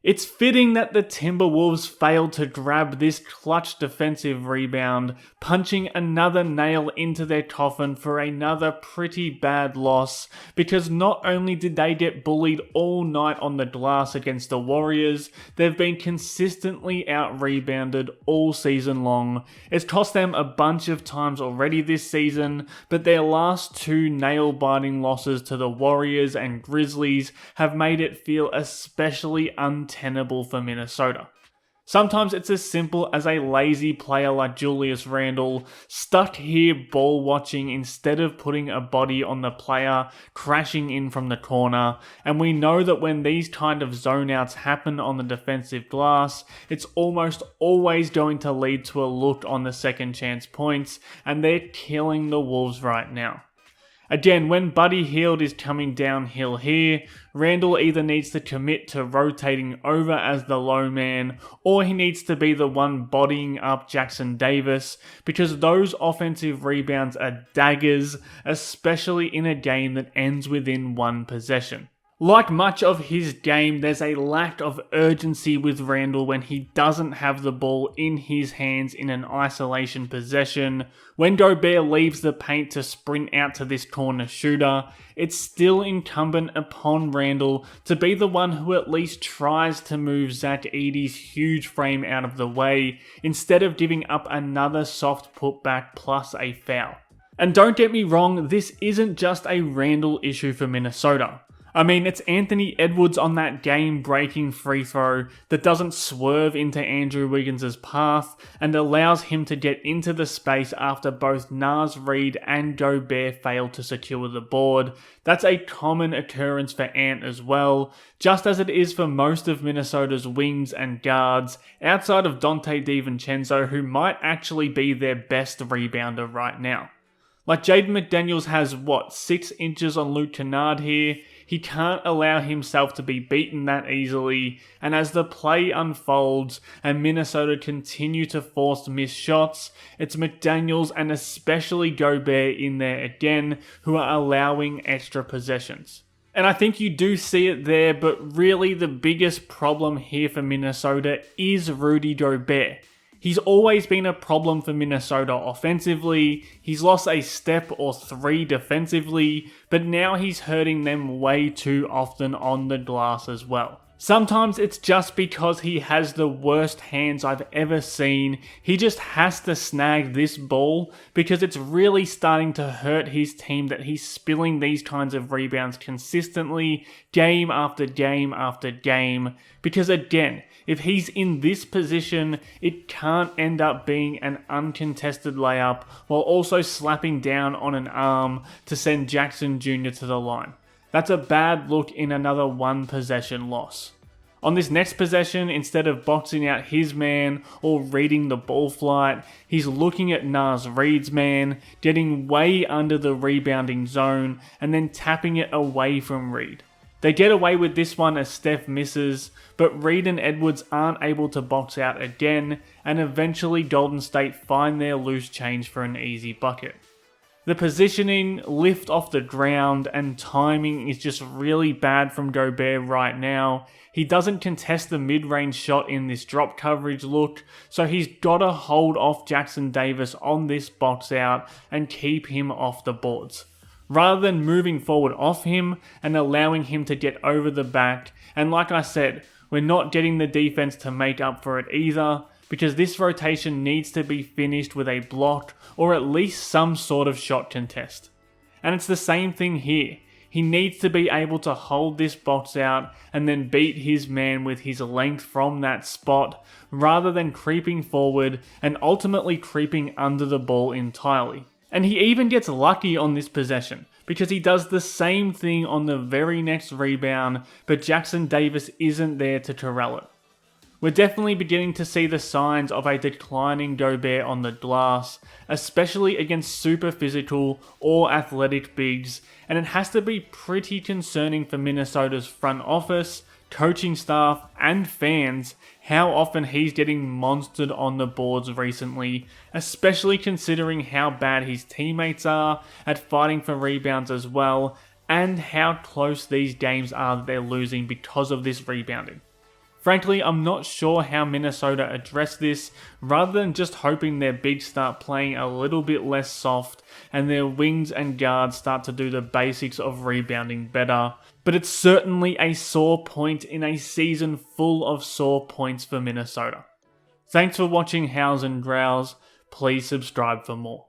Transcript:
It's fitting that the Timberwolves failed to grab this clutch defensive rebound, punching another nail into their coffin for another pretty bad loss, because not only did they get bullied all night on the glass against the Warriors, they've been consistently out-rebounded all season long. It's cost them a bunch of times already this season, but their last two nail-biting losses to the Warriors and Grizzlies have made it feel especially untenable for Minnesota. Sometimes it's as simple as a lazy player like Julius Randle stuck here ball watching instead of putting a body on the player crashing in from the corner, and we know that when these kind of zone outs happen on the defensive glass, it's almost always going to lead to a look on the second chance points, and they're killing the Wolves right now. Again, when Buddy Hield is coming downhill here, Randle either needs to commit to rotating over as the low man, or he needs to be the one bodying up Jackson Davis, because those offensive rebounds are daggers, especially in a game that ends within one possession. Like much of his game, there's a lack of urgency with Randle when he doesn't have the ball in his hands in an isolation possession. When Gobert leaves the paint to sprint out to this corner shooter, it's still incumbent upon Randle to be the one who at least tries to move Zach Edey's huge frame out of the way, instead of giving up another soft putback plus a foul. And don't get me wrong, this isn't just a Randle issue for Minnesota. I mean, it's Anthony Edwards on that game-breaking free throw that doesn't swerve into Andrew Wiggins' path and allows him to get into the space after both Naz Reid and Gobert fail to secure the board. That's a common occurrence for Ant as well, just as it is for most of Minnesota's wings and guards, outside of Donte DiVincenzo, who might actually be their best rebounder right now. Like Jaden McDaniels has, 6 inches on Luke Kennard here. He can't allow himself to be beaten that easily, and as the play unfolds and Minnesota continue to force missed shots, it's McDaniels and especially Gobert in there again who are allowing extra possessions. And I think you do see it there, but really the biggest problem here for Minnesota is Rudy Gobert. He's always been a problem for Minnesota offensively, he's lost a step or 3 defensively, but now he's hurting them way too often on the glass as well. Sometimes it's just because he has the worst hands I've ever seen. He just has to snag this ball because it's really starting to hurt his team that he's spilling these kinds of rebounds consistently, game after game after game. Because again, if he's in this position, it can't end up being an uncontested layup while also slapping down on an arm to send Jackson Jr. to the line. That's a bad look in another one possession loss. On this next possession, instead of boxing out his man or reading the ball flight, he's looking at Naz Reid's man, getting way under the rebounding zone, and then tapping it away from Reid. They get away with this one as Steph misses, but Reid and Edwards aren't able to box out again, and eventually Golden State find their loose change for an easy bucket. The positioning, lift off the ground, and timing is just really bad from Gobert right now. He doesn't contest the mid-range shot in this drop coverage look, so he's gotta hold off Jackson Davis on this box out and keep him off the boards. Rather than moving forward off him and allowing him to get over the back, and like I said, we're not getting the defense to make up for it either, because this rotation needs to be finished with a block or at least some sort of shot contest. And it's the same thing here. He needs to be able to hold this box out and then beat his man with his length from that spot, rather than creeping forward and ultimately creeping under the ball entirely. And he even gets lucky on this possession, because he does the same thing on the very next rebound, but Jackson Davis isn't there to corral it. We're definitely beginning to see the signs of a declining Gobert on the glass, especially against super physical or athletic bigs, and it has to be pretty concerning for Minnesota's front office, coaching staff, and fans how often he's getting monstered on the boards recently, especially considering how bad his teammates are at fighting for rebounds as well, and how close these games are that they're losing because of this rebounding. Frankly, I'm not sure how Minnesota address this, rather than just hoping their bigs start playing a little bit less soft and their wings and guards start to do the basics of rebounding better. But it's certainly a sore point in a season full of sore points for Minnesota. Thanks for watching Howls and Growls. Please subscribe for more.